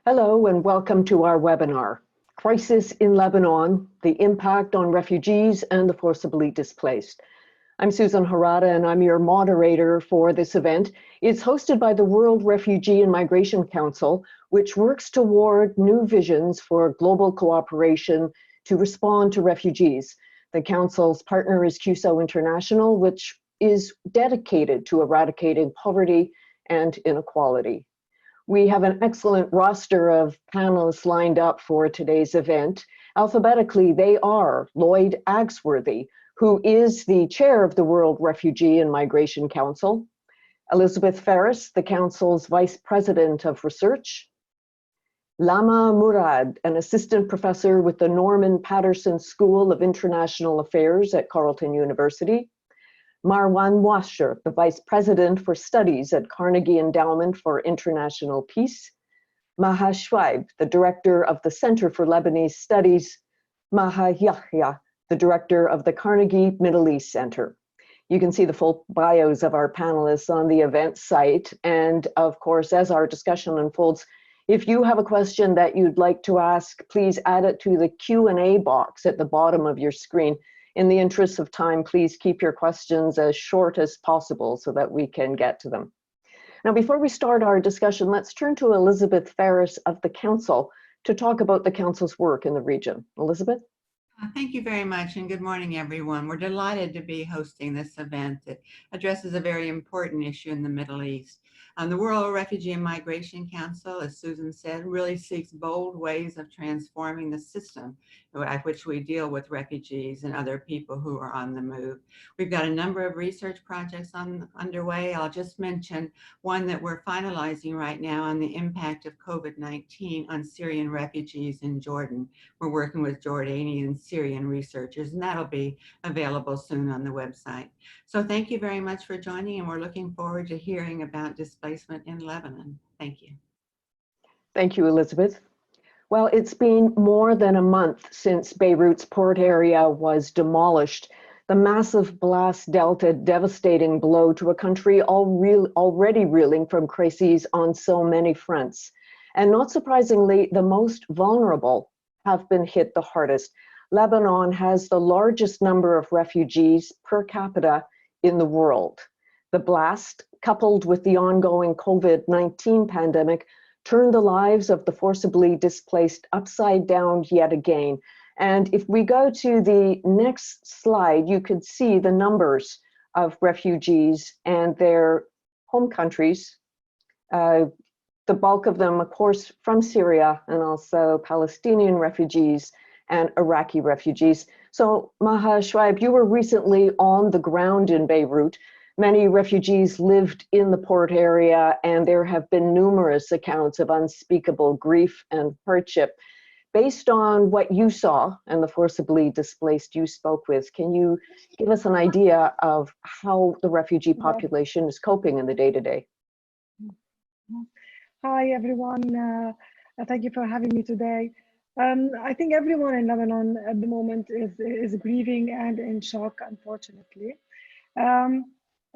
Hello and welcome to our webinar, Crisis in Lebanon, the Impact on Refugees and the Forcibly Displaced. I'm Susan Harada and I'm your moderator for this event. It's hosted by the World Refugee and Migration Council, which works toward new visions for global cooperation to respond to refugees. The Council's partner is CUSO International, which is dedicated to eradicating poverty and inequality. We have an excellent roster of panelists lined up for today's event. Alphabetically, they are Lloyd Agsworthy, who is the chair of the World Refugee and Migration Council, Elizabeth Ferris, the Council's Vice President of Research, Lama Murad, an assistant professor with the Norman Patterson School of International Affairs at Carleton University, Marwan Washer, the Vice President for Studies at Carnegie Endowment for International Peace, Maha Shwaib, the Director of the Center for Lebanese Studies, Maha Yahya, the Director of the Carnegie Middle East Center. You can see the full bios of our panelists on the event site. And of course, as our discussion unfolds, if you have a question that you'd like to ask, please add it to the Q&A box at the bottom of your screen. In the interest of time, please keep your questions as short as possible so that we can get to them. Now, before we start our discussion, let's turn to Elizabeth Ferris of the Council to talk about the Council's work in the region. Elizabeth? Thank you very much, and good morning, everyone. We're delighted to be hosting this event that addresses a very important issue in the Middle East. The World Refugee and Migration Council, as Susan said, really seeks bold ways of transforming the system at which we deal with refugees and other people who are on the move. We've got a number of research projects underway. I'll just mention one that we're finalizing right now on the impact of COVID-19 on Syrian refugees in Jordan. We're working with Jordanian and Syrian researchers, and that'll be available soon on the website. So thank you very much for joining, and we're looking forward to hearing about displacement in Lebanon. Thank you. Thank you, Elizabeth. Well, it's been more than a month since Beirut's port area was demolished. The massive blast dealt a devastating blow to a country already reeling from crises on so many fronts. And not surprisingly, the most vulnerable have been hit the hardest. Lebanon has the largest number of refugees per capita in the world. The blast, coupled with the ongoing COVID-19 pandemic, turned the lives of the forcibly displaced upside down yet again. And if we go to the next slide, you could see the numbers of refugees and their home countries. The bulk of them, of course, from Syria, and also Palestinian refugees and Iraqi refugees. So Maha Shwaib, you were recently on the ground in Beirut. Many refugees lived in the port area, and there have been numerous accounts of unspeakable grief and hardship. Based on what you saw and the forcibly displaced you spoke with, can you give us an idea of how the refugee population is coping in the day-to-day? Hi, everyone. Thank you for having me today. I think everyone in Lebanon at the moment is grieving and in shock, unfortunately.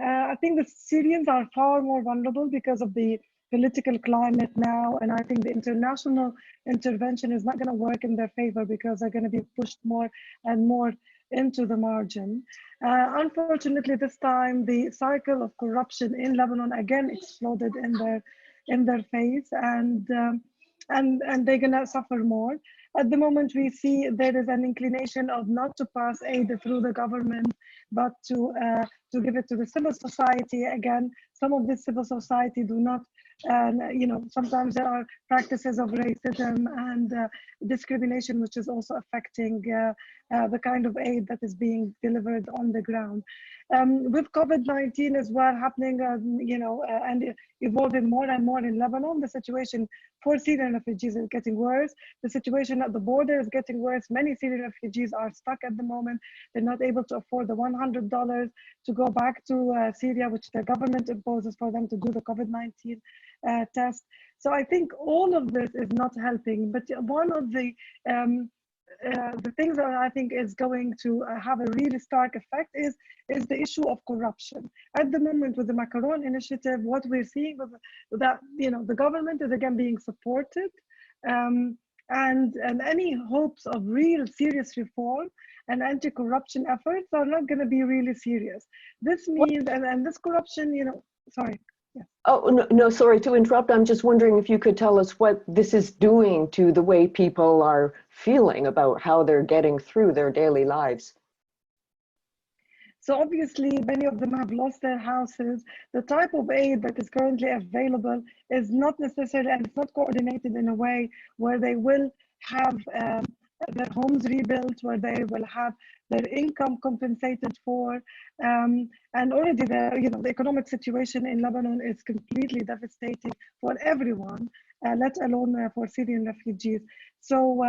I think the Syrians are far more vulnerable because of the political climate now, and I think the international intervention is not going to work in their favor because they're going to be pushed more and more into the margin. Unfortunately, this time the cycle of corruption in Lebanon again exploded in their face, and they're going to suffer more. At the moment, we see there is an inclination of not to pass aid through the government, but to give it to the civil society. Again, some of this civil society do not, sometimes there are practices of racism and discrimination, which is also affecting the kind of aid that is being delivered on the ground. With COVID-19 as well happening, and evolving more and more in Lebanon, the situation for Syrian refugees is getting worse. The situation at the border is getting worse. Many Syrian refugees are stuck at the moment. They're not able to afford the $100 to go back to Syria, which the government imposes for them to do the COVID-19 test. So I think all of this is not helping. But one of the things that I think is going to have a really stark effect is the issue of corruption. At the moment, with the Macron initiative, what we're seeing with that, the government is again being supported And any hopes of real serious reform and anti-corruption efforts are not going to be really serious. This means, and this corruption, sorry. Yeah. Oh, no, no, sorry to interrupt. I'm just wondering if you could tell us what this is doing to the way people are feeling about how they're getting through their daily lives. So obviously, many of them have lost their houses. The type of aid that is currently available is not necessary, and it's not coordinated in a way where they will have their homes rebuilt, where they will have their income compensated for. And already the economic situation in Lebanon is completely devastating for everyone, let alone for Syrian refugees. So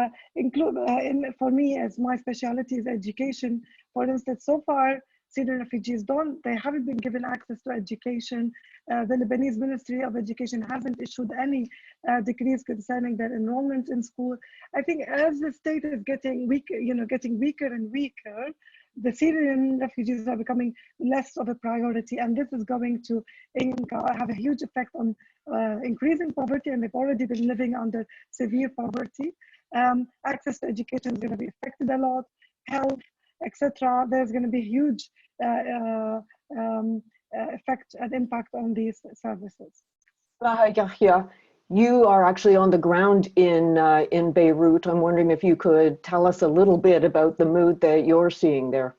for me, as my specialty is education, for instance, so far, Syrian refugees they haven't been given access to education. The Lebanese Ministry of Education hasn't issued any decrees concerning their enrollment in school. I think as the state is getting weaker, getting weaker and weaker, the Syrian refugees are becoming less of a priority, and this is going to have a huge effect on increasing poverty, and they've already been living under severe poverty. Access to education is going to be affected a lot, health, etc. There's going to be huge effect and impact on these services. Yahya, you are actually on the ground in Beirut. I'm wondering if you could tell us a little bit about the mood that you're seeing there.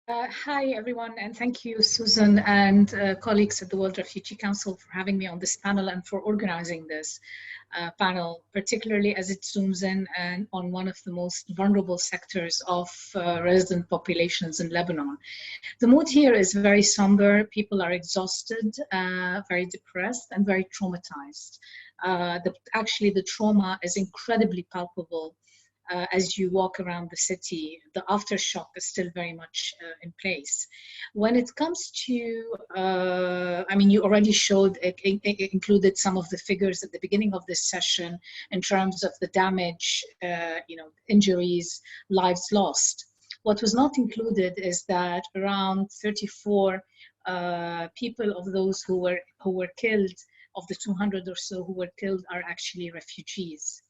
Hi, everyone, and thank you, Susan, and colleagues at the World Refugee Council for having me on this panel and for organizing this panel, particularly as it zooms in and on one of the most vulnerable sectors of resident populations in Lebanon. The mood here is very somber. People are exhausted, very depressed, and very traumatized. Actually, the trauma is incredibly palpable. As you walk around the city, the aftershock is still very much in place. When it comes to, I mean, you already showed, included some of the figures at the beginning of this session in terms of the damage, injuries, lives lost. What was not included is that around 34 people of those who were killed, of the 200 or so who were killed, are actually refugees.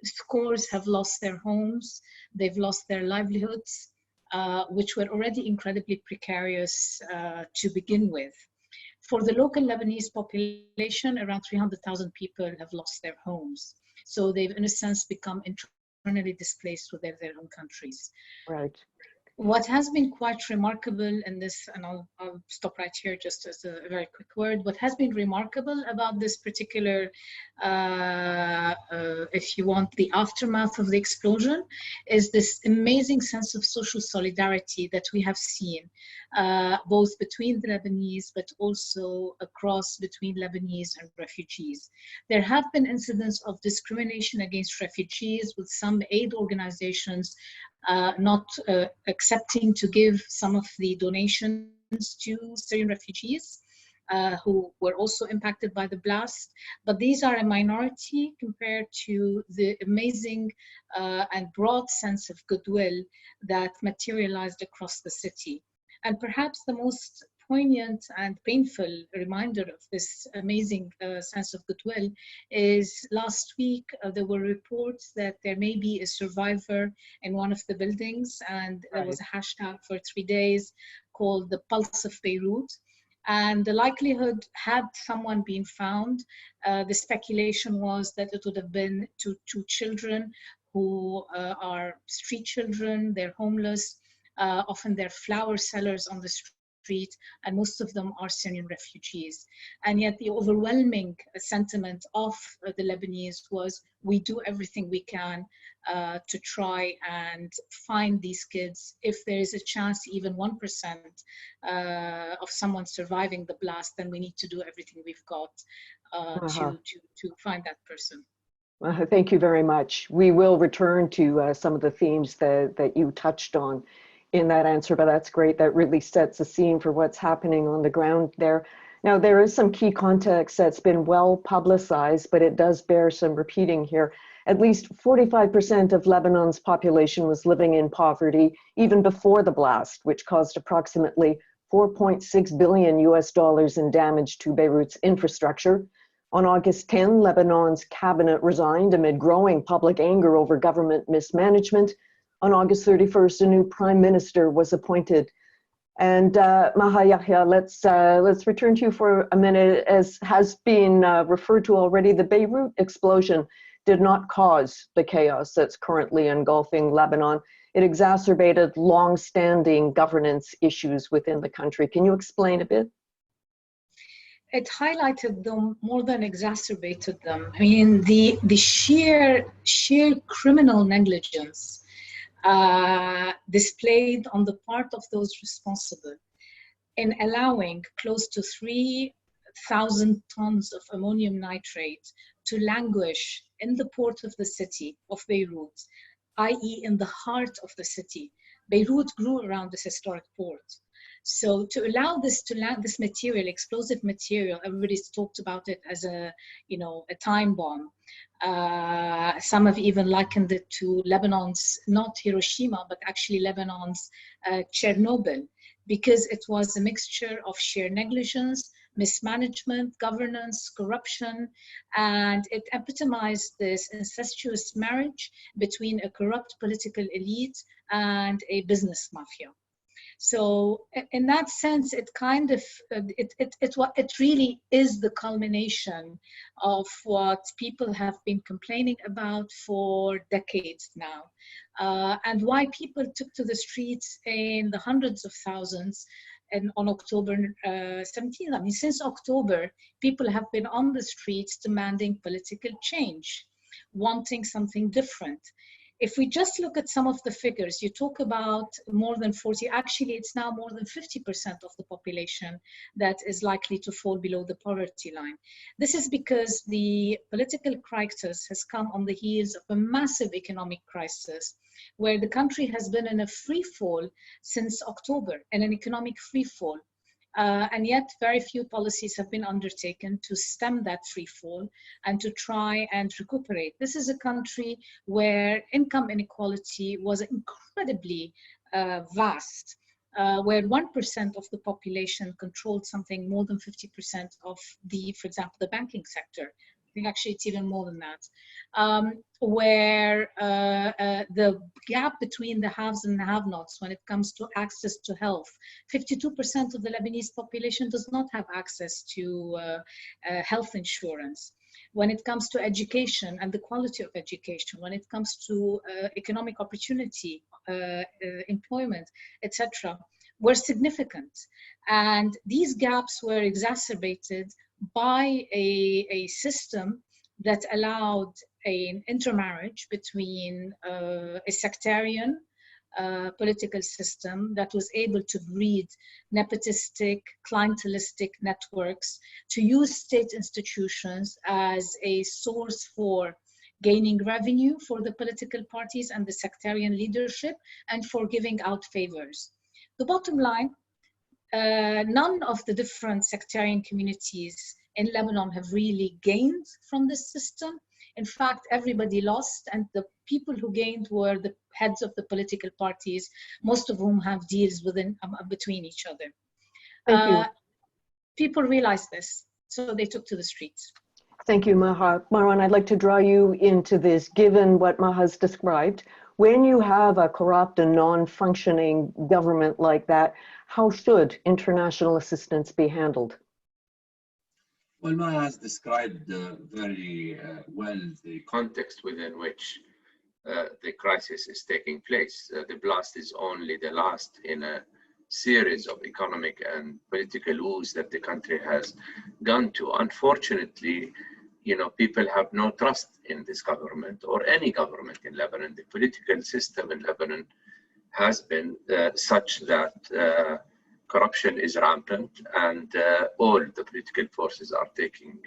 Scores have lost their homes, they've lost their livelihoods, which were already incredibly precarious to begin with. For the local Lebanese population, around 300,000 people have lost their homes. So they've, in a sense, become internally displaced within their own countries. Right. What has been quite remarkable in this, and I'll stop right here just as a very quick word, what has been remarkable about this particular, if you want, the aftermath of the explosion, is this amazing sense of social solidarity that we have seen, both between the Lebanese, but also across between Lebanese and refugees. There have been incidents of discrimination against refugees, with some aid organizations not accepting to give some of the donations to Syrian refugees who were also impacted by the blast. But these are a minority compared to the amazing and broad sense of goodwill that materialized across the city. And perhaps the most poignant and painful reminder of this amazing sense of goodwill is last week there were reports that there may be a survivor in one of the buildings, and there was a hashtag for 3 days called the Pulse of Beirut. And the likelihood, had someone been found, the speculation was that it would have been two children who are street children, they're homeless, often they're flower sellers on the street, and most of them are Syrian refugees. And yet the overwhelming sentiment of the Lebanese was, we do everything we can to try and find these kids. If there is a chance, even 1% of someone surviving the blast, then we need to do everything we've got to find that person. Thank you very much. We will return to some of the themes that you touched on in that answer, but that's great. That really sets a scene for what's happening on the ground there. Now, there is some key context that's been well publicized, but it does bear some repeating here. At least 45% of Lebanon's population was living in poverty even before the blast, which caused approximately $4.6 billion in damage to Beirut's infrastructure. On August 10, Lebanon's cabinet resigned amid growing public anger over government mismanagement. On August 31st, a new prime minister was appointed. And Maha Yahya, let's return to you for a minute. As has been referred to already, the Beirut explosion did not cause the chaos that's currently engulfing Lebanon. It exacerbated long-standing governance issues within the country. Can you explain a bit? It highlighted them more than exacerbated them. I mean, the sheer criminal negligence displayed on the part of those responsible in allowing close to 3,000 tons of ammonium nitrate to languish in the port of the city of Beirut, i.e. in the heart of the city. Beirut grew around this historic port. So to allow this to land, this material, explosive material, everybody's talked about it as a time bomb. Some have even likened it to Lebanon's, not Hiroshima, but actually Lebanon's Chernobyl, because it was a mixture of sheer negligence, mismanagement, governance, corruption, and it epitomized this incestuous marriage between a corrupt political elite and a business mafia. So in that sense, it kind of, it really is the culmination of what people have been complaining about for decades now. And why people took to the streets in the hundreds of thousands and on October 17th. I mean, since October, people have been on the streets demanding political change, wanting something different. If we just look at some of the figures, you talk about more than 40, actually it's now more than 50% of the population that is likely to fall below the poverty line. This is because the political crisis has come on the heels of a massive economic crisis, where the country has been in a free fall since October, in an economic free fall. And yet very few policies have been undertaken to stem that free fall and to try and recuperate. This is a country where income inequality was incredibly vast, where 1% of the population controlled something more than 50% of the, for example, the banking sector. I think actually it's even more than that, where the gap between the haves and the have-nots when it comes to access to health, 52% of the Lebanese population does not have access to health insurance. When it comes to education and the quality of education, when it comes to economic opportunity, employment, etc., were significant. And these gaps were exacerbated by a system that allowed an intermarriage between a sectarian political system that was able to breed nepotistic, clientelistic networks, to use state institutions as a source for gaining revenue for the political parties and the sectarian leadership, and for giving out favors. The bottom line, none of the different sectarian communities in Lebanon have really gained from this system. In fact, everybody lost, and the people who gained were the heads of the political parties, most of whom have deals within, between each other. Thank you. People realized this, so they took to the streets. Thank you, Maha. Marwan, I'd like to draw you into this, given what Maha's described. When you have a corrupt and non-functioning government like that, how should international assistance be handled? Well, Maha has described very well the context within which the crisis is taking place. The blast is only the last in a series of economic and political woes that the country has gone to. Unfortunately, people have no trust in this government or any government in Lebanon. The political system in Lebanon has been such that corruption is rampant, and all the political forces are taking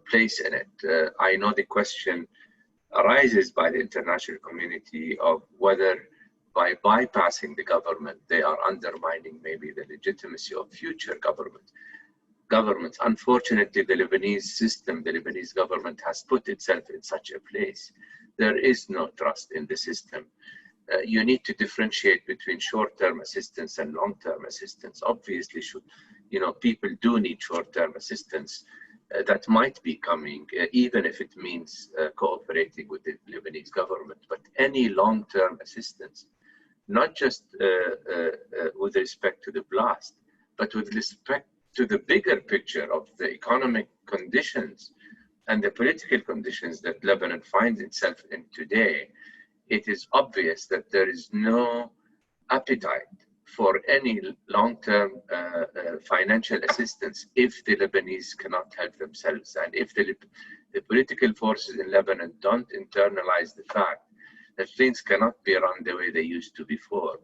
place in it. I know the question arises by the international community of whether by bypassing the government, they are undermining maybe the legitimacy of future governments. Unfortunately, the Lebanese system, the Lebanese government has put itself in such a place. There is no trust in the system. You need to differentiate between short-term assistance and long-term assistance. Obviously, people do need short-term assistance that might be coming, even if it means cooperating with the Lebanese government. But any long-term assistance, not just with respect to the blast, but with respect to the bigger picture of the economic conditions and the political conditions that Lebanon finds itself in today, it is obvious that there is no appetite for any long-term financial assistance if the Lebanese cannot help themselves, and if the political forces in Lebanon don't internalize the fact that things cannot be run the way they used to before.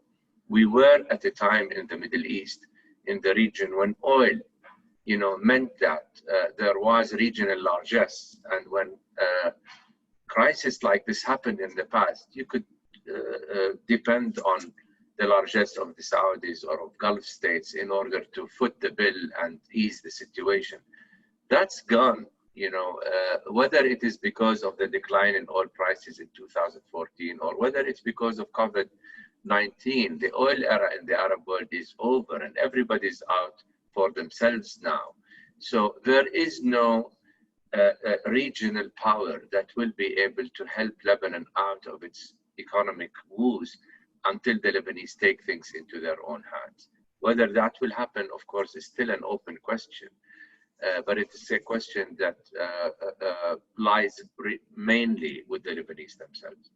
We were at a time in the Middle East, in the region, when oil, meant that there was regional largesse, and when crisis like this happened in the past, you could depend on the largesse of the Saudis or of Gulf states in order to foot the bill and ease the situation. That's gone, whether it is because of the decline in oil prices in 2014 or whether it's because of COVID-19. The oil era in the Arab world is over and everybody's out for themselves now. So there is no regional power that will be able to help Lebanon out of its economic woes until the Lebanese take things into their own hands. Whether that will happen, of course, is still an open question, but it is a question that lies mainly with the Lebanese themselves.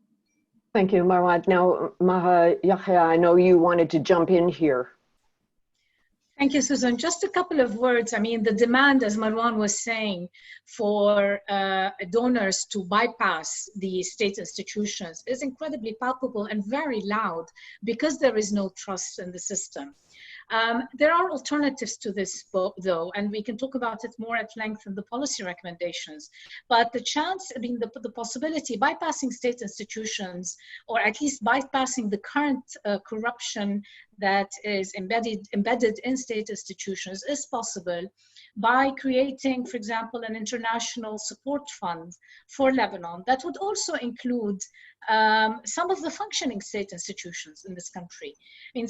Thank you, Marwan. Now, Maha Yahya, I know you wanted to jump in here. Thank you, Susan. Just a couple of words. I mean, the demand, as Marwan was saying, for donors to bypass the state institutions is incredibly palpable and very loud because there is no trust in the system. There are alternatives to this, though, and we can talk about it more at length in the policy recommendations. But the chance, the possibility, bypassing state institutions, or at least bypassing the current corruption that is embedded in state institutions, is possible by creating, for example, an international support fund for Lebanon that would also include some of the functioning state institutions in this country. I mean,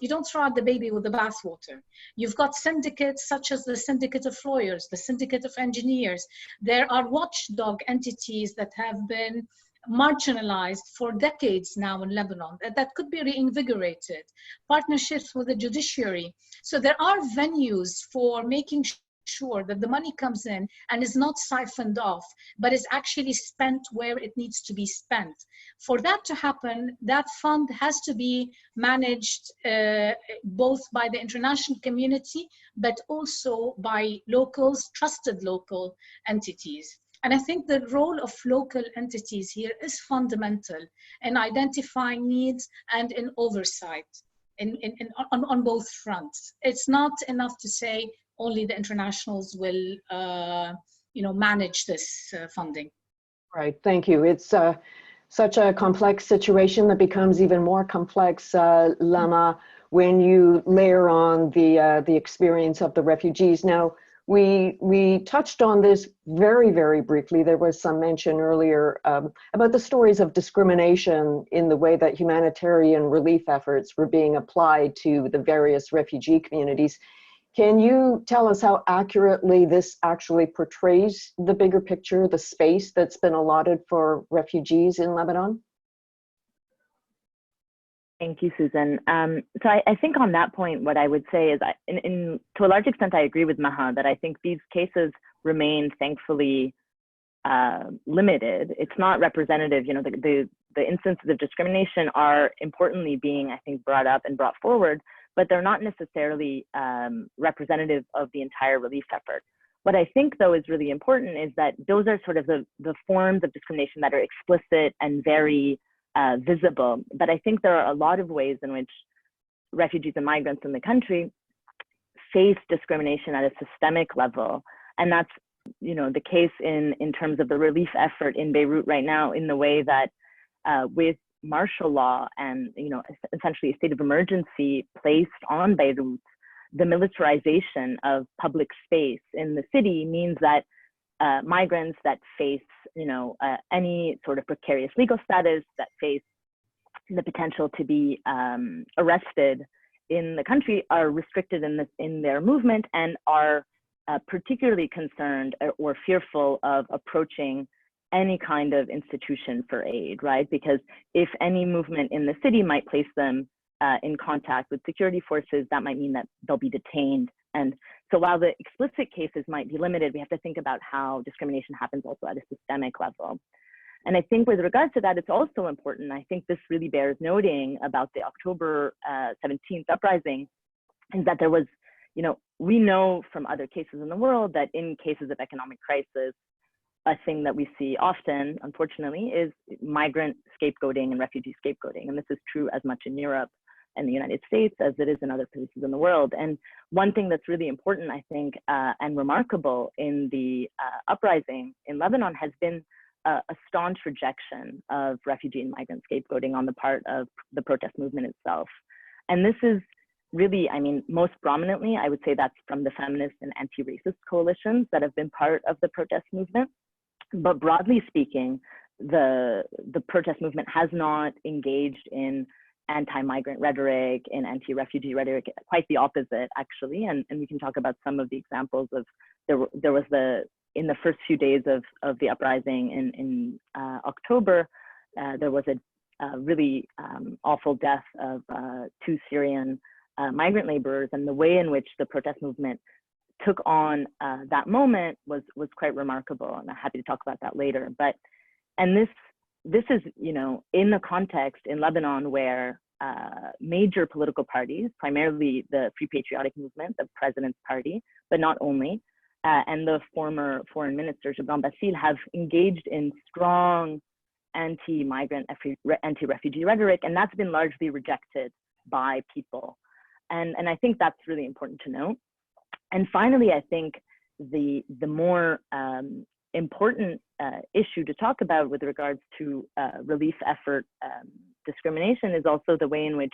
you don't throw out the baby with the bathwater. You've got syndicates such as the Syndicate of Lawyers, the Syndicate of Engineers. There are watchdog entities that have been marginalized for decades now in Lebanon that could be reinvigorated, partnerships with the judiciary. So there are venues for making sure that the money comes in and is not siphoned off, but is actually spent where it needs to be spent. For that to happen, that fund has to be managed both by the international community, but also by locals, trusted local entities. And I think the role of local entities here is fundamental in identifying needs and in oversight on both fronts. It's not enough to say only the internationals will manage this funding. Right, thank you. It's such a complex situation that becomes even more complex, Lama, when you layer on the experience of the refugees. Now, we touched on this very, very briefly. There was some mention earlier about the stories of discrimination in the way that humanitarian relief efforts were being applied to the various refugee communities. Can you tell us how accurately this actually portrays the bigger picture, the space that's been allotted for refugees in Lebanon? Thank you, Susan. So I think on that point, what I would say is, to a large extent, I agree with Maha that I think these cases remain thankfully limited. It's not representative. The instances of discrimination are importantly being, I think, brought up and brought forward, but they're not necessarily representative of the entire relief effort. What I think, though, is really important is that those are sort of the forms of discrimination that are explicit and very visible. But I think there are a lot of ways in which refugees and migrants in the country face discrimination at a systemic level. And that's, the case in terms of the relief effort in Beirut right now, in the way that with martial law and, essentially a state of emergency placed on Beirut, the militarization of public space in the city means that migrants that face, any sort of precarious legal status, that face the potential to be arrested in the country, are restricted in their movement and are particularly concerned or fearful of approaching any kind of institution for aid, right? Because if any movement in the city might place them in contact with security forces, that might mean that they'll be detained. And so while the explicit cases might be limited, we have to think about how discrimination happens also at a systemic level. And I think with regards to that, it's also important, I think this really bears noting about the October 17th uprising, is that there was, we know from other cases in the world that in cases of economic crisis, a thing that we see often, unfortunately, is migrant scapegoating and refugee scapegoating. And this is true as much in Europe and the United States as it is in other places in the world. And one thing that's really important, I think, and remarkable in the uprising in Lebanon has been a staunch rejection of refugee and migrant scapegoating on the part of the protest movement itself. And this is really, most prominently, I would say that's from the feminist and anti-racist coalitions that have been part of the protest movement. But broadly speaking, the protest movement has not engaged in anti-migrant rhetoric, in anti-refugee rhetoric, quite the opposite, actually. And we can talk about some of the examples of, there was in the first few days of the uprising in October, there was a really awful death of 2 Syrian migrant laborers, and the way in which the protest movement took on that moment was quite remarkable, and I'm happy to talk about that later. And this is, in the context in Lebanon where major political parties, primarily the Free Patriotic Movement, the President's Party, but not only, and the former Foreign Minister Gibran Bassil have engaged in strong anti-migrant, anti-refugee rhetoric, and that's been largely rejected by people. And I think that's really important to note. And finally, I think the more important issue to talk about with regards to relief effort discrimination is also the way in which,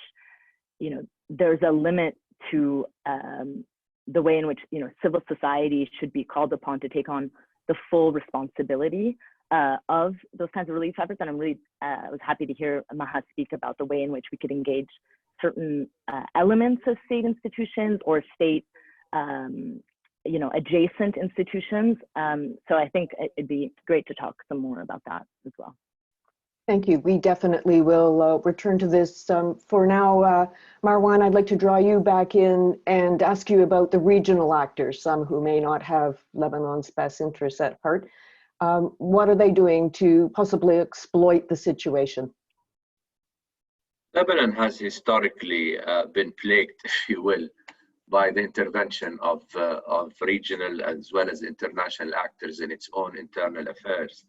there's a limit to the way in which, civil society should be called upon to take on the full responsibility of those kinds of relief efforts. And I'm really was happy to hear Maha speak about the way in which we could engage certain elements of state institutions or state adjacent institutions. So I think it'd be great to talk some more about that as well. Thank you. We definitely will return to this. For now, Marwan, I'd like to draw you back in and ask you about the regional actors, some who may not have Lebanon's best interests at heart. What are they doing to possibly exploit the situation? Lebanon has historically been plagued, if you will, by the intervention of regional as well as international actors in its own internal affairs.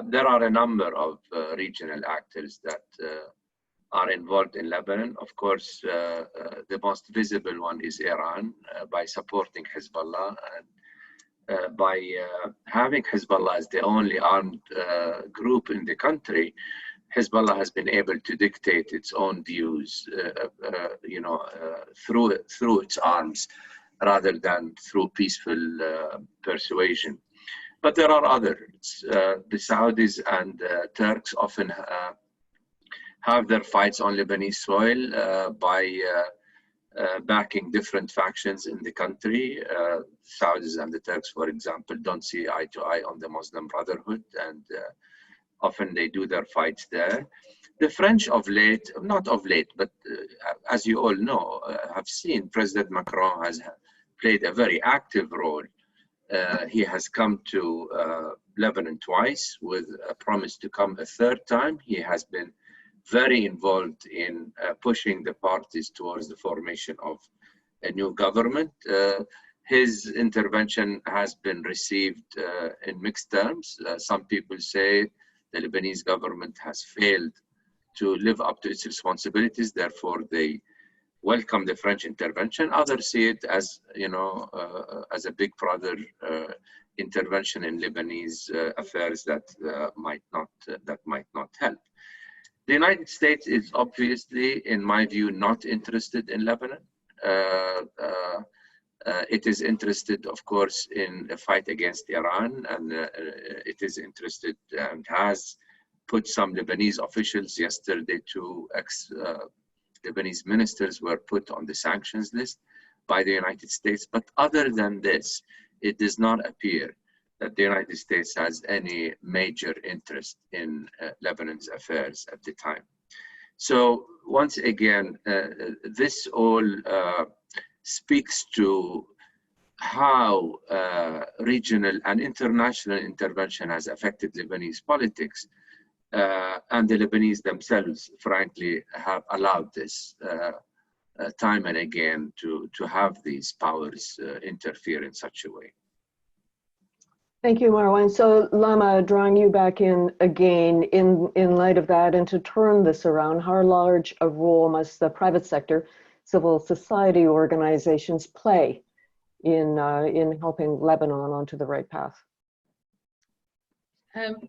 There are a number of regional actors that are involved in Lebanon. Of course, the most visible one is Iran by supporting Hezbollah and by having Hezbollah as the only armed group in the country. Hezbollah has been able to dictate its own views, through its arms, rather than through peaceful persuasion. But there are others. The Saudis and Turks often have their fights on Lebanese soil by backing different factions in the country. Saudis and the Turks, for example, don't see eye to eye on the Muslim Brotherhood, and often they do their fights there. The French of late, not of late, but as you all know, have seen President Macron has played a very active role. He has come to Lebanon twice with a promise to come a third time. He has been very involved in pushing the parties towards the formation of a new government. His intervention has been received in mixed terms. Some people say the Lebanese government has failed to live up to its responsibilities, therefore they welcome the French intervention. Others see it as, as a big brother intervention in Lebanese affairs that might not help. The United States is obviously, in my view, not interested in Lebanon. It is interested, of course, in a fight against Iran, and it is interested and has put some Lebanese officials yesterday, 2 ex-Lebanese ministers were put on the sanctions list. by the United States. But other than this, it does not appear that the United States has any major interest in Lebanon's affairs at the time. So once again, this all speaks to how regional and international intervention has affected Lebanese politics, and the Lebanese themselves, frankly, have allowed this time and again to have these powers interfere in such a way. Thank you, Marwan. So Lama, drawing you back in again in light of that, and to turn this around, how large a role must the private sector, civil society organizations play in helping Lebanon onto the right path?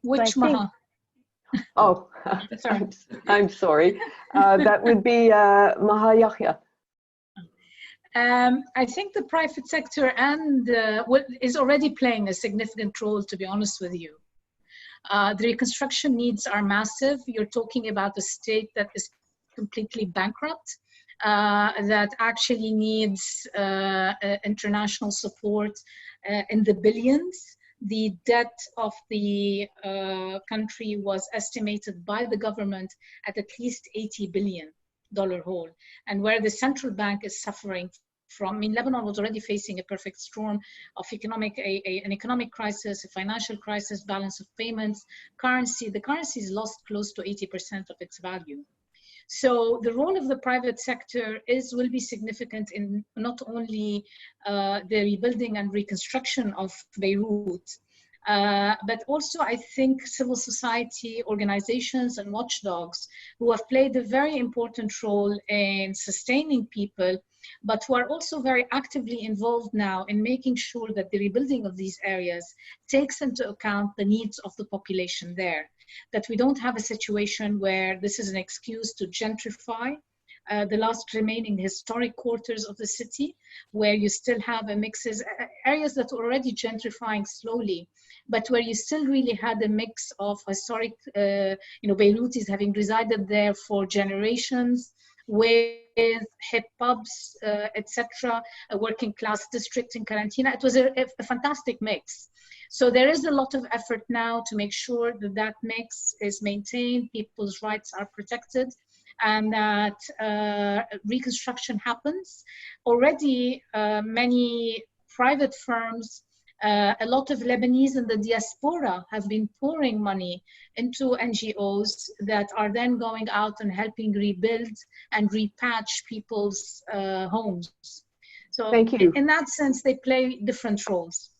Which Maha? Oh, Sorry. I'm sorry. That would be Maha Yahya. I think the private sector and is already playing a significant role, to be honest with you. The reconstruction needs are massive. You're talking about a state that is completely bankrupt, that actually needs international support in the billions. The debt of the country was estimated by the government at least $80 billion hole, and where the central bank is suffering from. I mean, Lebanon was already facing a perfect storm of an economic crisis, a financial crisis, balance of payments, currency. The currency has lost close to 80% of its value. So the role of the private sector will be significant in not only the rebuilding and reconstruction of Beirut, but also I think civil society organizations and watchdogs who have played a very important role in sustaining people, but who are also very actively involved now in making sure that the rebuilding of these areas takes into account the needs of the population there. That we don't have a situation where this is an excuse to gentrify the last remaining historic quarters of the city, where you still have a mixes, areas that are already gentrifying slowly, but where you still really had a mix of historic, Beirutis having resided there for generations, with hip pubs, etc., a working class district in Karantina. It was a fantastic mix. So there is a lot of effort now to make sure that that mix is maintained, people's rights are protected, and that reconstruction happens. Already many private firms, a lot of Lebanese in the diaspora have been pouring money into NGOs that are then going out and helping rebuild and repatch people's homes. So Thank you. In that sense, they play different roles.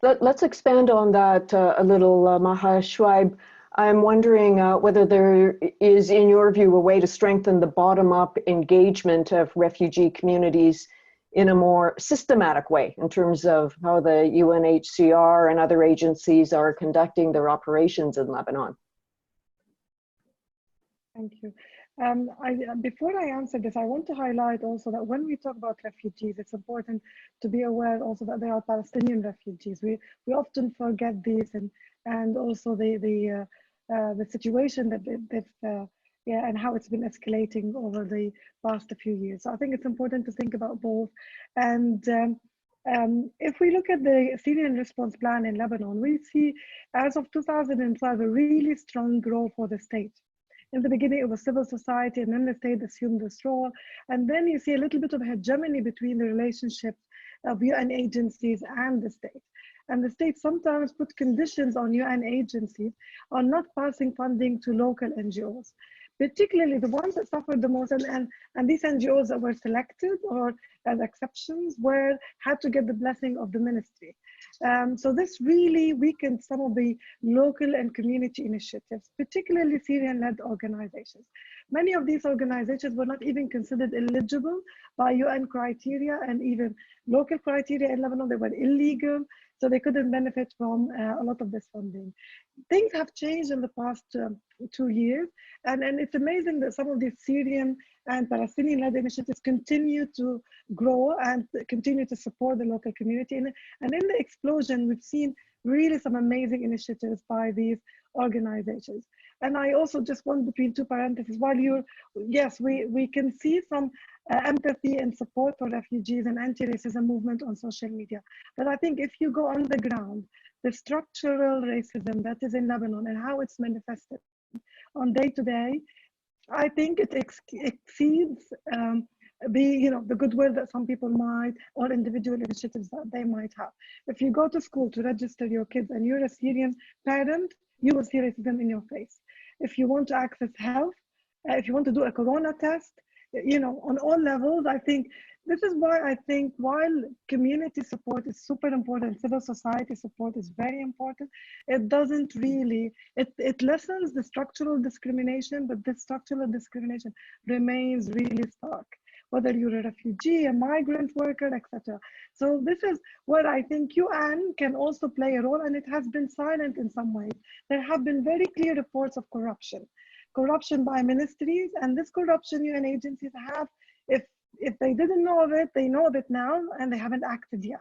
Let's expand on that a little, Maha Shwaib. I'm wondering whether there is, in your view, a way to strengthen the bottom-up engagement of refugee communities in a more systematic way in terms of how the UNHCR and other agencies are conducting their operations in Lebanon. Thank you. Before I answer this, I want to highlight also that when we talk about refugees, it's important to be aware also that there are Palestinian refugees. We often forget this, and also the situation and how it's been escalating over the past few years. So I think it's important to think about both. And if we look at the Syrian response plan in Lebanon, we see as of 2012 a really strong growth for the state. In the beginning, it was civil society, and then the state assumed this role. And then you see a little bit of hegemony between the relationship of UN agencies and the state. And the state sometimes put conditions on UN agencies on not passing funding to local NGOs, particularly the ones that suffered the most. And these NGOs that were selected or as exceptions had to get the blessing of the ministry. So this really weakened some of the local and community initiatives, particularly Syrian-led organizations. Many of these organizations were not even considered eligible by UN criteria, and even local criteria in Lebanon. They were illegal, so they couldn't benefit from a lot of this funding. Things have changed in the past 2 years, and it's amazing that some of these Syrian and Palestinian-led initiatives continue to grow and continue to support the local community. And in the explosion, we've seen really some amazing initiatives by these organizations. And I also just want, between two parentheses, while you're, yes, we can see some empathy and support for refugees and anti-racism movement on social media. But I think if you go on the ground, the structural racism that is in Lebanon and how it's manifested on day to day, I think it exceeds the goodwill that some people might, or individual initiatives that they might have. If you go to school to register your kids and you're a Syrian parent, you will see racism in your face. If you want to access health, if you want to do a corona test, on all levels, I think this is why I think while community support is super important, civil society support is very important, it doesn't really, it lessens the structural discrimination, but this structural discrimination remains really stark, whether you're a refugee, a migrant worker, etc. So this is where I think UN can also play a role, and it has been silent in some ways. There have been very clear reports of corruption by ministries, and this corruption UN agencies have, if they didn't know of it, they know of it now, and they haven't acted yet.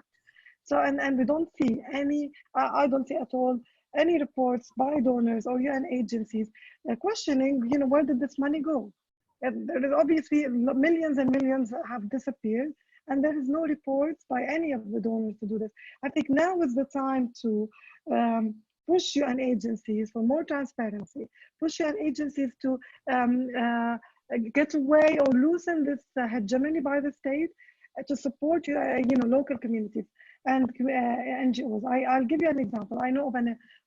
So, and we don't see any, I don't see at all any reports by donors or UN agencies questioning, where did this money go? And there is obviously millions and millions have disappeared, and there is no reports by any of the donors to do this. I think now is the time to push UN agencies for more transparency, push UN agencies to get away or loosen this hegemony by the state to support local communities and NGOs. I'll give you an example. I know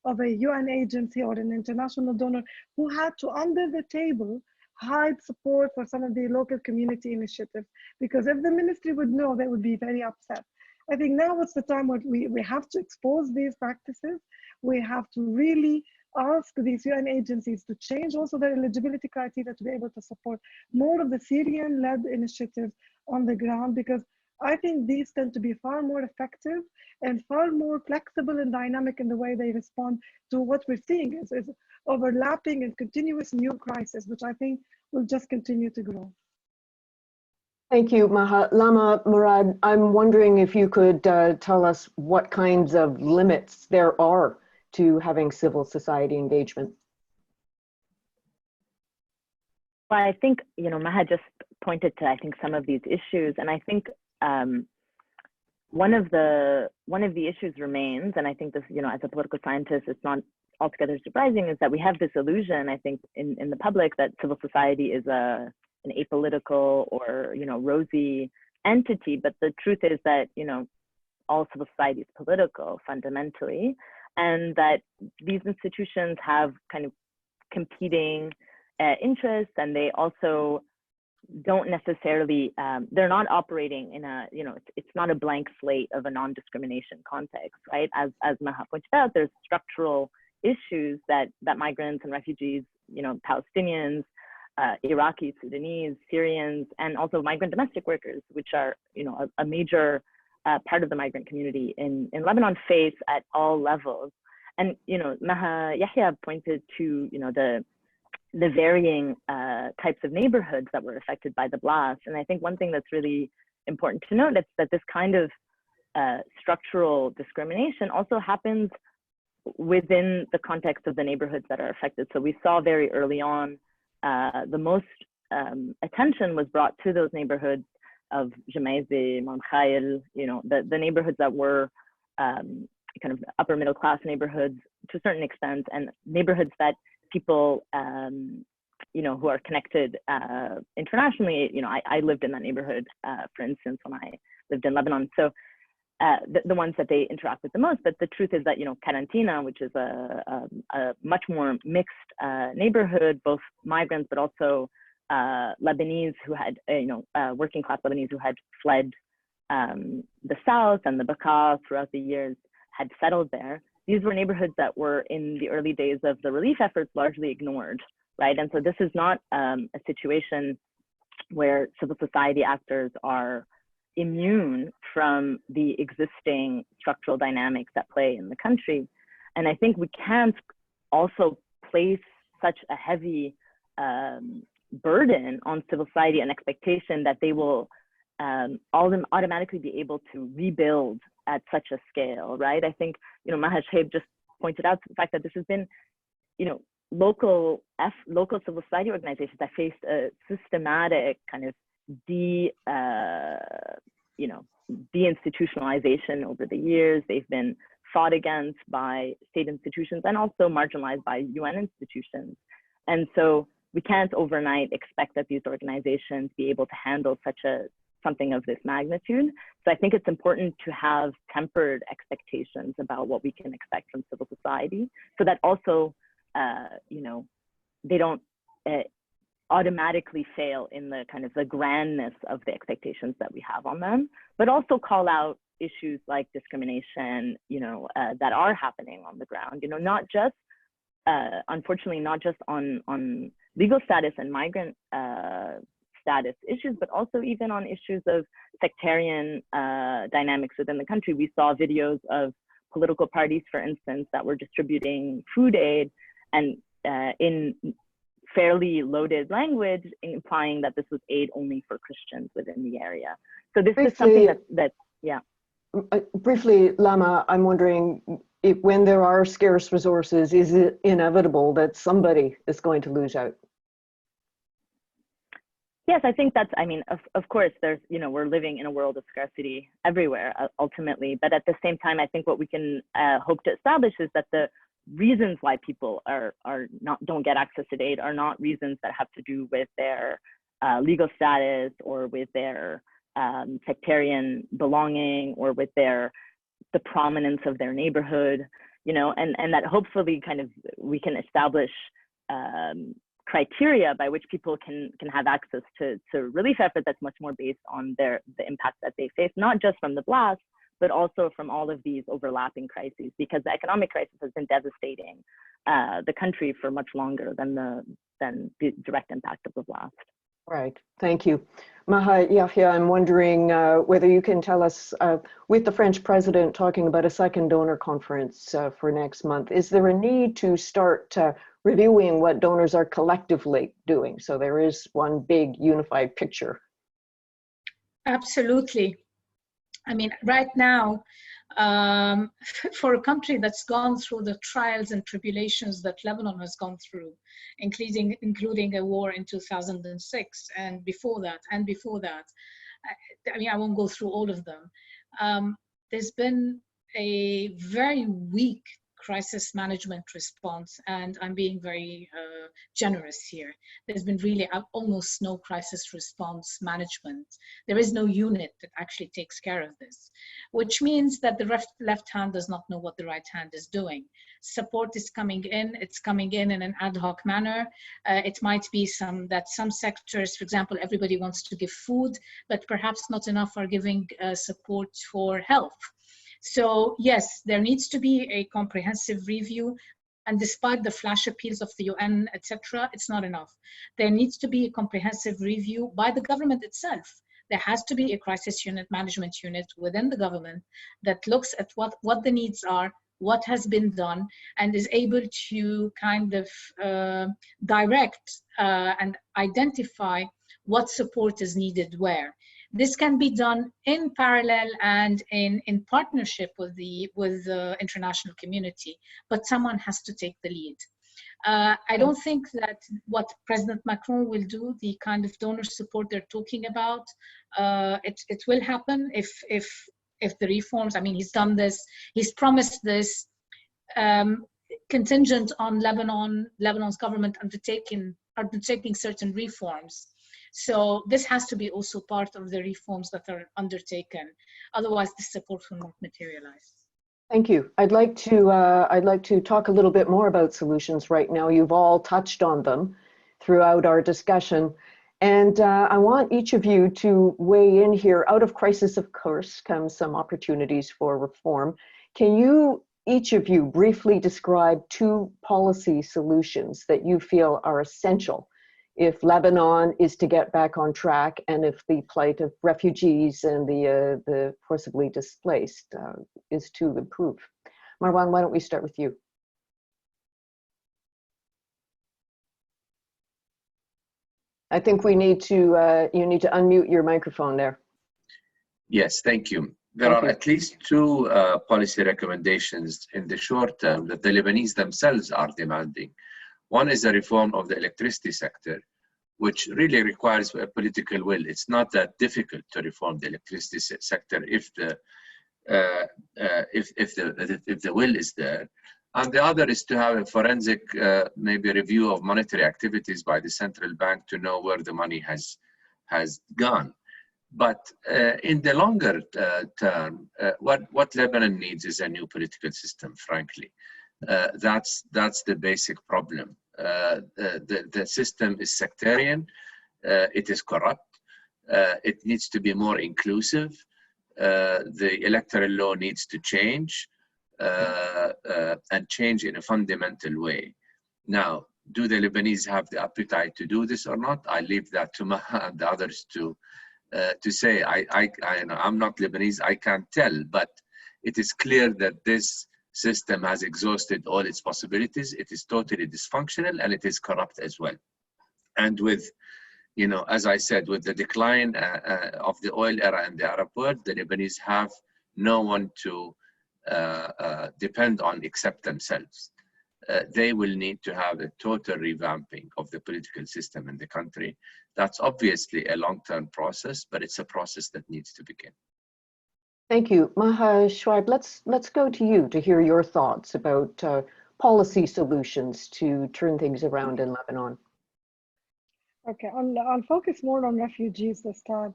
of a UN agency or an international donor who had to, under the table, hide support for some of the local community initiatives, because if the ministry would know, they would be very upset. I think now is the time where we have to expose these practices. We have to really ask these UN agencies to change also their eligibility criteria to be able to support more of the Syrian-led initiatives on the ground, because I think these tend to be far more effective and far more flexible and dynamic in the way they respond to what we're seeing is overlapping and continuous new crisis, which I think will just continue to grow. Thank you, Maha. Lama Murad, I'm wondering if you could tell us what kinds of limits there are to having civil society engagement. Well, I think, Maha just pointed to, I think, some of these issues, and I think one of the issues remains, and I think this, as a political scientist, it's not altogether surprising, is that we have this illusion, I think, in the public that civil society is an apolitical or, rosy entity, but the truth is that, all civil society is political fundamentally, and that these institutions have kind of competing interests, and they also don't necessarily, they're not operating in a, it's not a blank slate of a non-discrimination context, right? As Maha pointed out, there's structural issues that migrants and refugees, Palestinians, Iraqis, Sudanese, Syrians, and also migrant domestic workers, which are, a major part of the migrant community in Lebanon, face at all levels. And, Maha Yahya pointed to, the varying types of neighborhoods that were affected by the blast. And I think one thing that's really important to note is that this kind of structural discrimination also happens within the context of the neighborhoods that are affected. So we saw very early on, the most attention was brought to those neighborhoods of Jemaise, Mount Khail, the neighborhoods that were kind of upper middle class neighborhoods to a certain extent, and neighborhoods that people, who are connected internationally, I lived in that neighborhood, for instance, when I lived in Lebanon. So the ones that they interact with the most, but the truth is that, Karantina, which is a much more mixed neighborhood, both migrants, but also Lebanese who had, working class Lebanese who had fled the South and the Bekaa throughout the years, had settled there. These were neighborhoods that were in the early days of the relief efforts largely ignored, right? And so this is not a situation where civil society actors are immune from the existing structural dynamics that play in the country. And I think we can't also place such a heavy burden on civil society and expectation that they will automatically be able to rebuild at such a scale, right? I think, you know, Maha Shaib just pointed out the fact that this has been, you know, local civil society organizations that faced a systematic kind of deinstitutionalization over the years. They've been fought against by state institutions and also marginalized by UN institutions. And so we can't overnight expect that these organizations be able to handle something of this magnitude. So I think it's important to have tempered expectations about what we can expect from civil society, so that also, you know, they don't automatically fail in the kind of the grandness of the expectations that we have on them, but also call out issues like discrimination, you know, that are happening on the ground, you know, not just, unfortunately, not just on legal status and migrant status issues, but also even on issues of sectarian dynamics within the country. We saw videos of political parties, for instance, that were distributing food aid and in fairly loaded language, implying that this was aid only for Christians within the area. So this is something that yeah. Briefly, Lama, I'm wondering if when there are scarce resources, is it inevitable that somebody is going to lose out? Yes, I think that's, I mean, of course, there's, you know, we're living in a world of scarcity everywhere, ultimately. But at the same time, I think what we can hope to establish is that the reasons why people don't get access to aid are not reasons that have to do with their legal status or with their sectarian belonging or with the prominence of their neighborhood, you know, and that hopefully kind of we can establish criteria by which people can have access to relief effort that's much more based on the impact that they face, not just from the blast, but also from all of these overlapping crises, because the economic crisis has been devastating the country for much longer than the direct impact of the blast. Right, thank you. Maha Yahya, I'm wondering whether you can tell us, with the French president talking about a second donor conference for next month, is there a need to start reviewing what donors are collectively doing, so there is one big unified picture? Absolutely. I mean, right now, for a country that's gone through the trials and tribulations that Lebanon has gone through, including a war in 2006 and before that, I mean, I won't go through all of them. There's been a very weak crisis management response, and I'm being very generous here. There's been really almost no crisis response management. There is no unit that actually takes care of this, which means that the left hand does not know what the right hand is doing. Support is coming in, it's coming in an ad hoc manner. It might be some sectors, for example, everybody wants to give food, but perhaps not enough are giving support for health. So yes, there needs to be a comprehensive review, and despite the flash appeals of the UN, etc., it's not enough. There needs to be a comprehensive review by the government itself. There has to be a crisis unit, management unit within the government that looks at what the needs are, what has been done, and is able to kind of direct and identify what support is needed where. This can be done in parallel and in partnership with the international community, but someone has to take the lead. I don't think that what President Macron will do, the kind of donor support they're talking about, it will happen if the reforms, I mean, he's done this, he's promised this, contingent on Lebanon's government undertaking certain reforms. So this has to be also part of the reforms that are undertaken. Otherwise, the support will not materialize. Thank you. I'd like to talk a little bit more about solutions right now. You've all touched on them throughout our discussion. And I want each of you to weigh in here. Out of crisis, of course, comes some opportunities for reform. Can you, each of you, briefly describe 2 policy solutions that you feel are essential if Lebanon is to get back on track, and if the plight of refugees and the forcibly displaced is to improve? Marwan, why don't we start with you? I think we need to, you need to unmute your microphone there. Yes, thank you. There are at least two policy recommendations in the short term that the Lebanese themselves are demanding. One is a reform of the electricity sector, which really requires a political will. It's not that difficult to reform the electricity sector if the will is there. And the other is to have a forensic, maybe review of monetary activities by the central bank to know where the money has gone. But in the longer term, what Lebanon needs is a new political system, frankly. That's the basic problem. The system is sectarian, it is corrupt, it needs to be more inclusive, the electoral law needs to change, and change in a fundamental way. Now, do the Lebanese have the appetite to do this or not? I leave that to Maha and the others to say. I'm not Lebanese, I can't tell, but it is clear that this system has exhausted all its possibilities. It is totally dysfunctional and it is corrupt as well. And with, as I said, with the decline of the oil era in the Arab world, the Lebanese have no one to depend on except themselves. They will need to have a total revamping of the political system in the country. That's obviously a long-term process, but it's a process that needs to begin. Thank you. Maha Shwaib, let's go to you to hear your thoughts about policy solutions to turn things around in Lebanon. Okay, I'll focus more on refugees this time.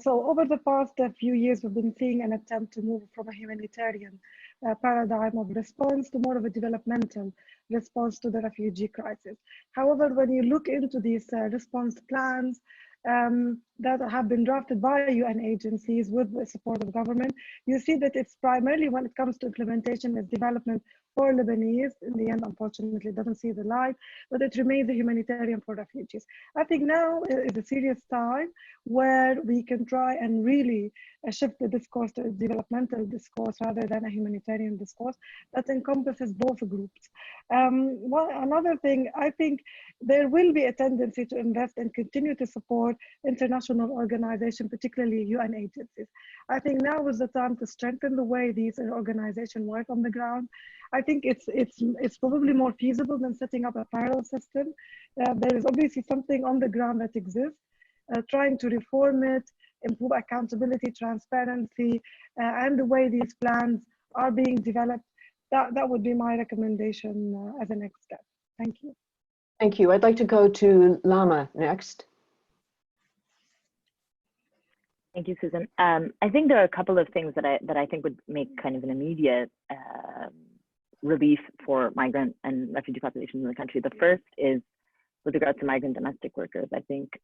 So over the past few years, we've been seeing an attempt to move from a humanitarian paradigm of response to more of a developmental response to the refugee crisis. However, when you look into these response plans that have been drafted by UN agencies with the support of government, you see that it's primarily, when it comes to implementation, is development for Lebanese. In the end, unfortunately, it doesn't see the light, but it remains a humanitarian for refugees. I think now is a serious time where we can try and really shift the discourse to a developmental discourse rather than a humanitarian discourse that encompasses both groups. Another thing, I think there will be a tendency to invest and continue to support international organizations, particularly UN agencies. I think now is the time to strengthen the way these organizations work on the ground. I think it's probably more feasible than setting up a parallel system. There is obviously something on the ground that exists. Trying to reform it, improve accountability, transparency, and the way these plans are being developed. That would be my recommendation as a next step. Thank you. Thank you. I'd like to go to Lama next. Thank you, Susan. I think there are a couple of things that I think would make kind of an immediate relief for migrant and refugee populations in the country. The first is with regards to migrant domestic workers. I think,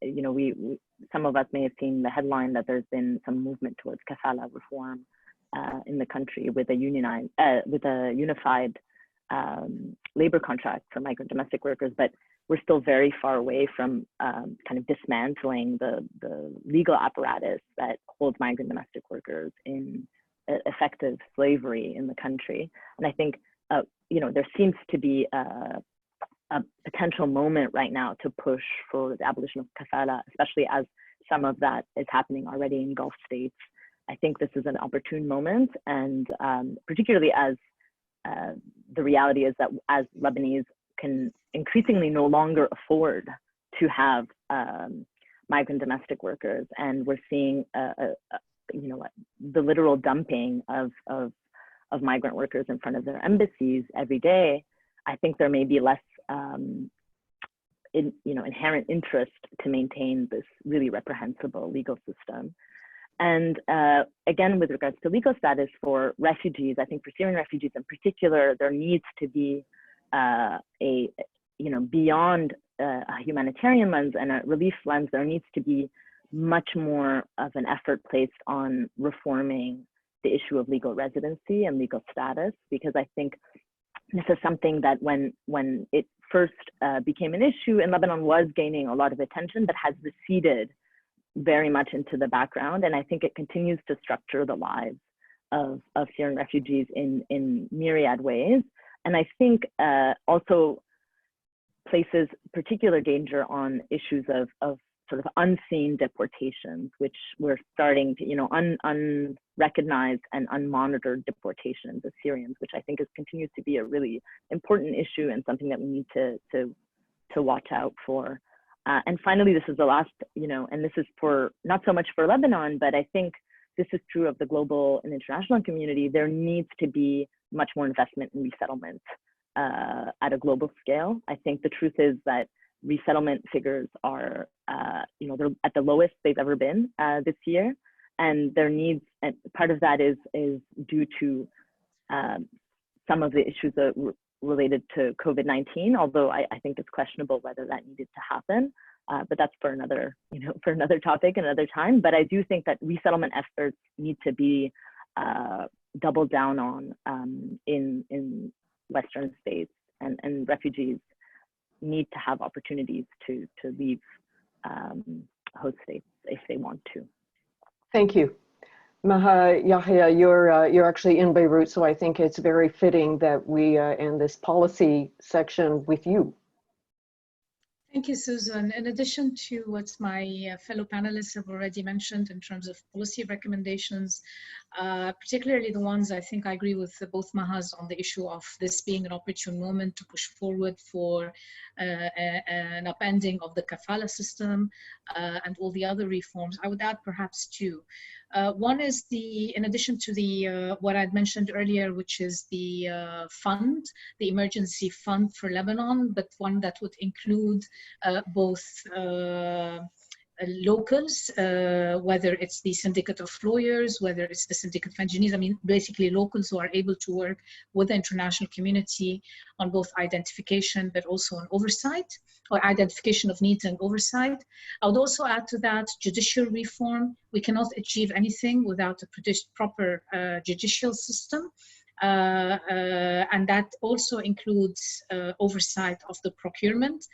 some of us may have seen the headline that there's been some movement towards kafala reform in the country with a unified labor contract for migrant domestic workers, but we're still very far away from kind of dismantling the legal apparatus that holds migrant domestic workers in effective slavery in the country. And I think, there seems to be a potential moment right now to push for the abolition of kafala, especially as some of that is happening already in Gulf states. I think this is an opportune moment, and particularly as the reality is that as Lebanese can increasingly no longer afford to have migrant domestic workers, and we're seeing the literal dumping of migrant workers in front of their embassies every day. I think there may be less inherent interest to maintain this really reprehensible legal system. And again, with regards to legal status for refugees, I think for Syrian refugees in particular, there needs to be beyond a humanitarian lens and a relief lens, there needs to be much more of an effort placed on reforming the issue of legal residency and legal status, because I think this is something that when it first became an issue in Lebanon was gaining a lot of attention, but has receded very much into the background. And I think it continues to structure the lives of Syrian refugees in myriad ways. And I think also places particular danger on issues of sort of unseen deportations, which we're starting to, you know, unrecognized and unmonitored deportations of Syrians, which I think continues to be a really important issue and something that we need to watch out for. And finally, this is the last, you know, and this is for not so much for Lebanon, but I think this is true of the global and international community. There needs to be much more investment in resettlement at a global scale. I think the truth is that resettlement figures are, you know, they're at the lowest they've ever been this year, and their needs, and part of that is due to some of the issues that related to COVID-19, although I think it's questionable whether that needed to happen. But that's for another, you know, for another topic, another time. But I do think that resettlement efforts need to be doubled down on in Western states, and refugees need to have opportunities to leave host states if they want to. Thank you. Maha Yahya, you're actually in Beirut, so I think it's very fitting that we end this policy section with you. Thank you, Susan. In addition to what my fellow panelists have already mentioned in terms of policy recommendations, particularly the ones I think I agree with both Mahas on the issue of this being an opportune moment to push forward for an upending of the kafala system and all the other reforms. I would add perhaps two. One is in addition to the what I'd mentioned earlier, which is the fund, the emergency fund for Lebanon, but one that would include both locals, whether it's the syndicate of lawyers, whether it's the syndicate of engineers, I mean, basically locals who are able to work with the international community on both identification, but also on oversight, or identification of needs and oversight. I would also add to that judicial reform. We cannot achieve anything without a proper judicial system. And that also includes oversight of the procurement.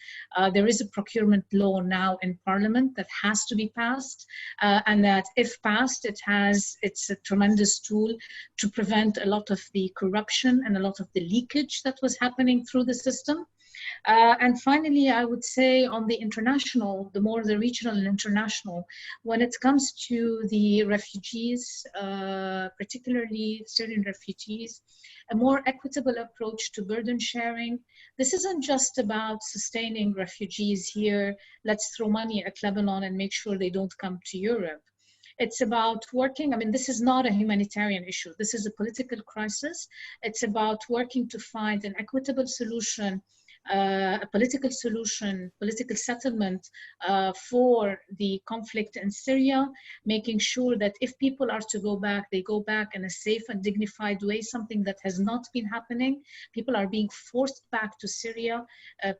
There is a procurement law now in Parliament that has to be passed, and that if passed, it's a tremendous tool to prevent a lot of the corruption and a lot of the leakage that was happening through the system. And finally, I would say on the international, the regional and international, when it comes to the refugees, particularly Syrian refugees, a more equitable approach to burden sharing. This isn't just about sustaining refugees here. Let's throw money at Lebanon and make sure they don't come to Europe. It's about working, I mean, this is not a humanitarian issue. This is a political crisis. It's about working to find an equitable solution, a political solution, political settlement for the conflict in Syria, making sure that if people are to go back, they go back in a safe and dignified way, something that has not been happening. People are being forced back to Syria.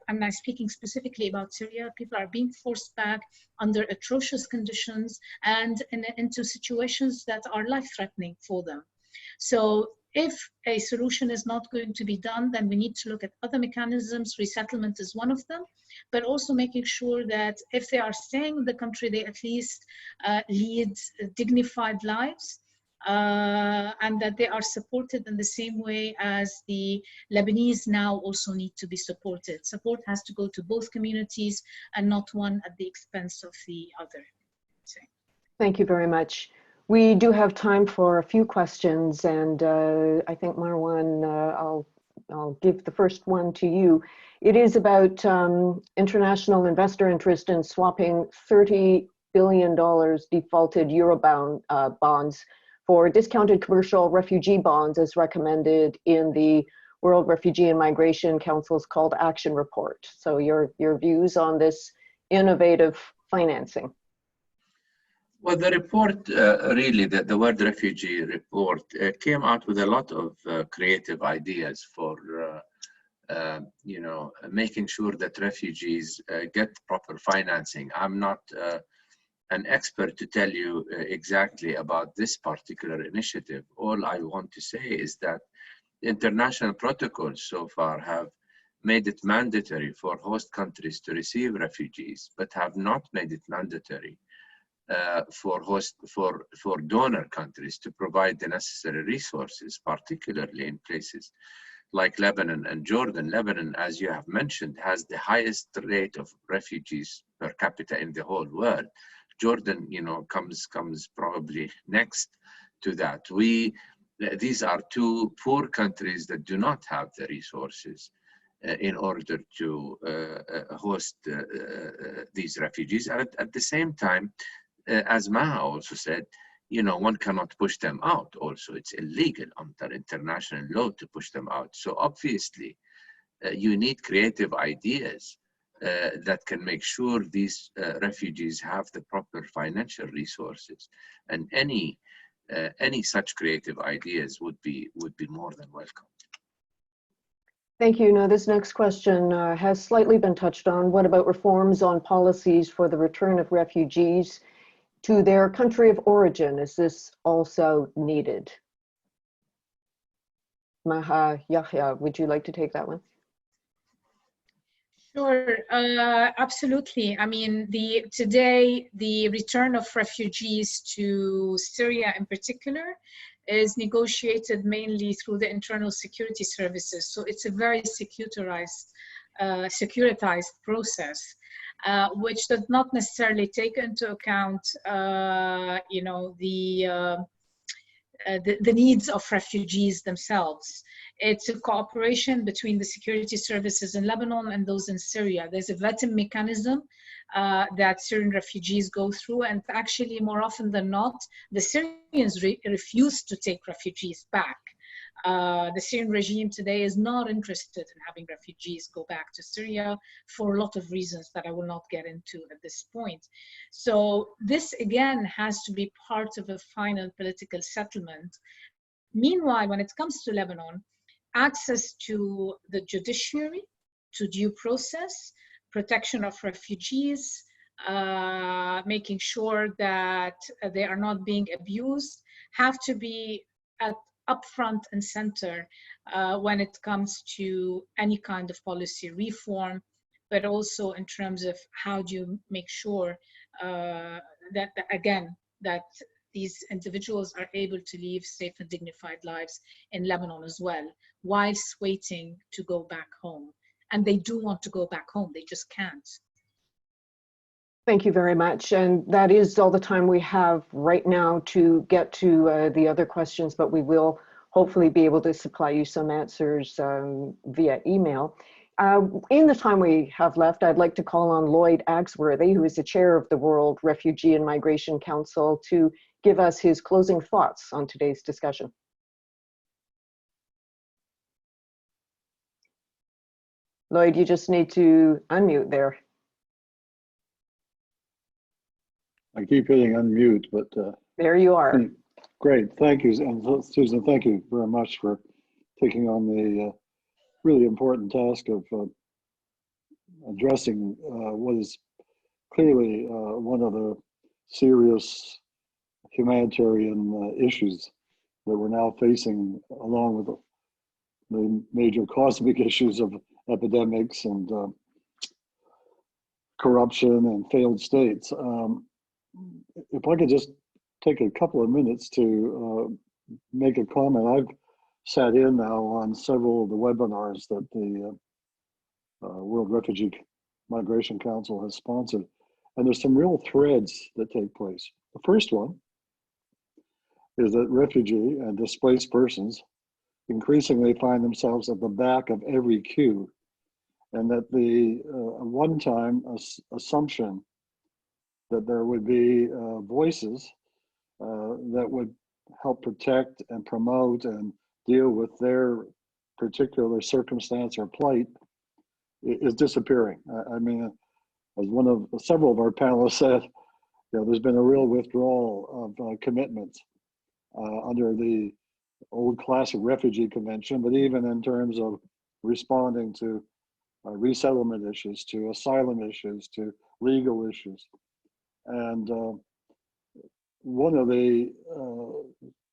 I'm not speaking specifically about Syria. People are being forced back under atrocious conditions and into situations that are life-threatening for them. So if a solution is not going to be done, then we need to look at other mechanisms. Resettlement is one of them, but also making sure that if they are staying in the country, they at least lead dignified lives, and that they are supported in the same way as the Lebanese now also need to be supported. Support has to go to both communities and not one at the expense of the other. So. Thank you very much. We do have time for a few questions, and I think Marwan, I'll give the first one to you. It is about international investor interest in swapping $30 billion defaulted Eurobond bonds for discounted commercial refugee bonds as recommended in the World Refugee and Migration Council's Call to Action report. So your views on this innovative financing. Well, the report, really, the World Refugee report came out with a lot of creative ideas for, you know, making sure that refugees get proper financing. I'm not an expert to tell you exactly about this particular initiative. All I want to say is that the international protocols so far have made it mandatory for host countries to receive refugees, but have not made it mandatory for donor countries to provide the necessary resources, particularly in places like Lebanon and Jordan. Lebanon, as you have mentioned, has the highest rate of refugees per capita in the whole world. Jordan, you know, comes probably next to that. These are two poor countries that do not have the resources in order to host these refugees. And at the same time, as Maha also said, you know, one cannot push them out also. It's illegal under international law to push them out. So obviously, you need creative ideas that can make sure these refugees have the proper financial resources. And any such creative ideas would be more than welcome. Thank you. Now, this next question has slightly been touched on. What about reforms on policies for the return of refugees to their country of origin? Is this also needed? Maha Yahya, would you like to take that one? Sure, absolutely. I mean, today, the return of refugees to Syria in particular is negotiated mainly through the internal security services. So it's a very securitized process, which does not necessarily take into account, you know, the needs of refugees themselves. It's a cooperation between the security services in Lebanon and those in Syria. There's a vetting mechanism that Syrian refugees go through, and actually more often than not, the Syrians refuse to take refugees back. The Syrian regime today is not interested in having refugees go back to Syria for a lot of reasons that I will not get into at this point. So this again has to be part of a final political settlement. Meanwhile, when it comes to Lebanon, access to the judiciary, to due process, protection of refugees, making sure that they are not being abused, have to be up front and center when it comes to any kind of policy reform, but also in terms of how do you make sure that these individuals are able to live safe and dignified lives in Lebanon as well, whilst waiting to go back home. And they do want to go back home, they just can't. Thank you very much. And that is all the time we have right now to get to the other questions, but we will hopefully be able to supply you some answers via email. In the time we have left, I'd like to call on Lloyd Agsworthy, who is the chair of the World Refugee and Migration Council, to give us his closing thoughts on today's discussion. Lloyd, you just need to unmute there. I keep hitting unmute, but there you are. Great, thank you, and Susan, thank you very much for taking on the really important task of addressing what is clearly one of the serious humanitarian issues that we're now facing, along with the major cosmic issues of epidemics and corruption and failed states. If I could just take a couple of minutes to make a comment. I've sat in now on several of the webinars that the World Refugee Migration Council has sponsored, and there's some real threads that take place. The first one is that refugee and displaced persons increasingly find themselves at the back of every queue, and that the one-time assumption that there would be voices that would help protect and promote and deal with their particular circumstance or plight is disappearing. I mean, as several of our panelists said, you know, there's been a real withdrawal of commitments under the old classic refugee convention, but even in terms of responding to resettlement issues, to asylum issues, to legal issues. And one of the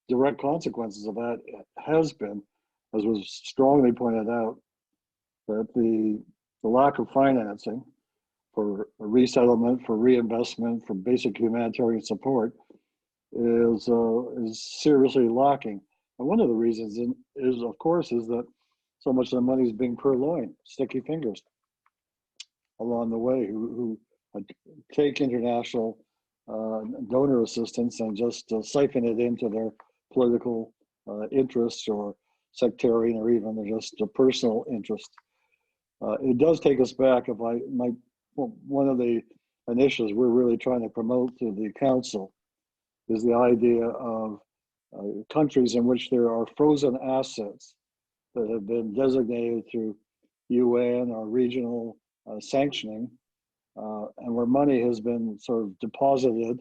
direct consequences of that has been, as was strongly pointed out, that the lack of financing for resettlement, for reinvestment, for basic humanitarian support is seriously lacking. And one of the reasons is, of course, is that so much of the money is being purloined, sticky fingers along the way, who take international donor assistance and just siphon it into their political interests or sectarian or even just a personal interest. It does take us back. One of the initiatives we're really trying to promote to the council is the idea of countries in which there are frozen assets that have been designated through UN or regional sanctioning, and where money has been sort of deposited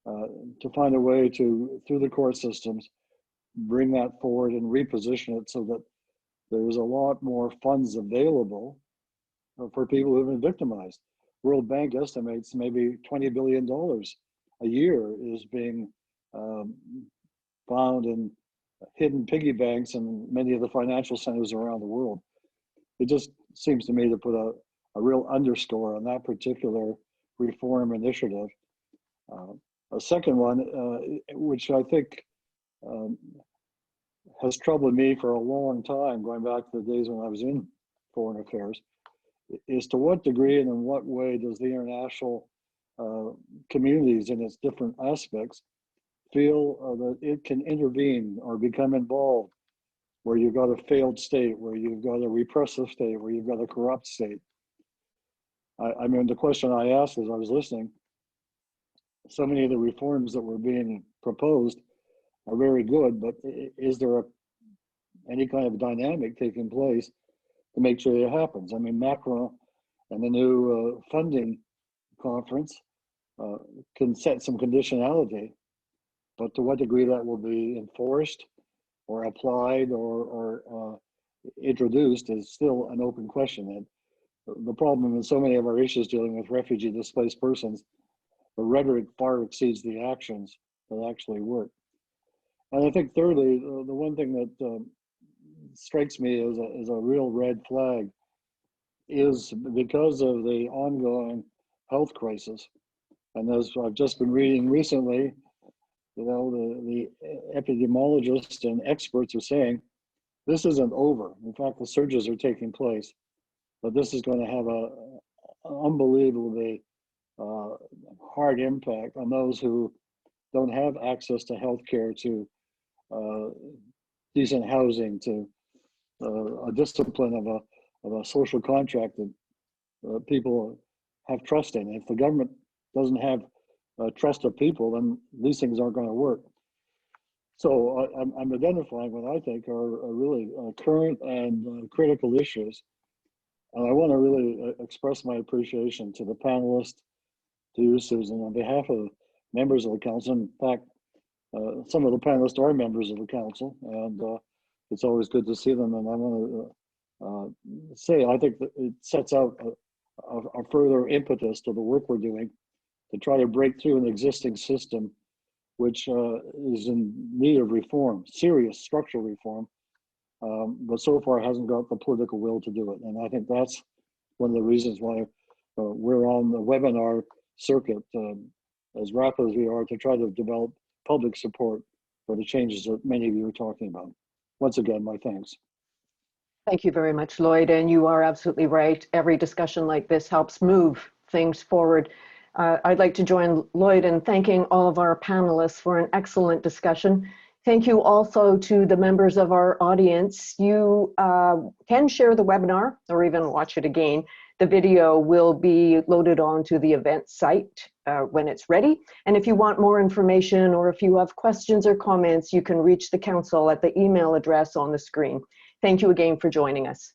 to find a way to, through the court systems, bring that forward and reposition it so that there's a lot more funds available for people who have been victimized. World Bank estimates maybe $20 billion a year is being found in hidden piggy banks in many of the financial centers around the world. It just seems to me to put a real underscore on that particular reform initiative. A second one, which I think has troubled me for a long time, going back to the days when I was in foreign affairs, is to what degree and in what way does the international communities in its different aspects feel that it can intervene or become involved where you've got a failed state, where you've got a repressive state, where you've got a corrupt state. I mean, the question I asked as I was listening, so many of the reforms that were being proposed are very good, but is there any kind of dynamic taking place to make sure it happens? I mean, Macron and the new funding conference can set some conditionality, but to what degree that will be enforced or applied or introduced is still an open question. And the problem in so many of our issues dealing with refugee displaced persons, the rhetoric far exceeds the actions that actually work. And I think thirdly, the one thing that strikes me as a real red flag is because of the ongoing health crisis. And as I've just been reading recently, you know, the epidemiologists and experts are saying this isn't over. In fact, the surges are taking place, but this is going to have an unbelievably hard impact on those who don't have access to health care, to decent housing, to a discipline of a social contract that people have trust in. If the government doesn't have trust of people, then these things aren't going to work. So I'm identifying what I think are really current and critical issues. And I want to really express my appreciation to the panelists, to you, Susan, on behalf of the members of the council. In fact, some of the panelists are members of the council, and it's always good to see them. And I want to say, I think that it sets out a further impetus to the work we're doing to try to break through an existing system which is in need of reform, serious structural reform, but so far hasn't got the political will to do it. And I think that's one of the reasons why we're on the webinar circuit as rapid as we are to try to develop public support for the changes that many of you are talking about. Once again, my thanks. Thank you very much, Lloyd. And you are absolutely right. Every discussion like this helps move things forward. I'd like to join Lloyd in thanking all of our panelists for an excellent discussion. Thank you also to the members of our audience. You can share the webinar or even watch it again. The video will be loaded onto the event site when it's ready. And if you want more information or if you have questions or comments, you can reach the council at the email address on the screen. Thank you again for joining us.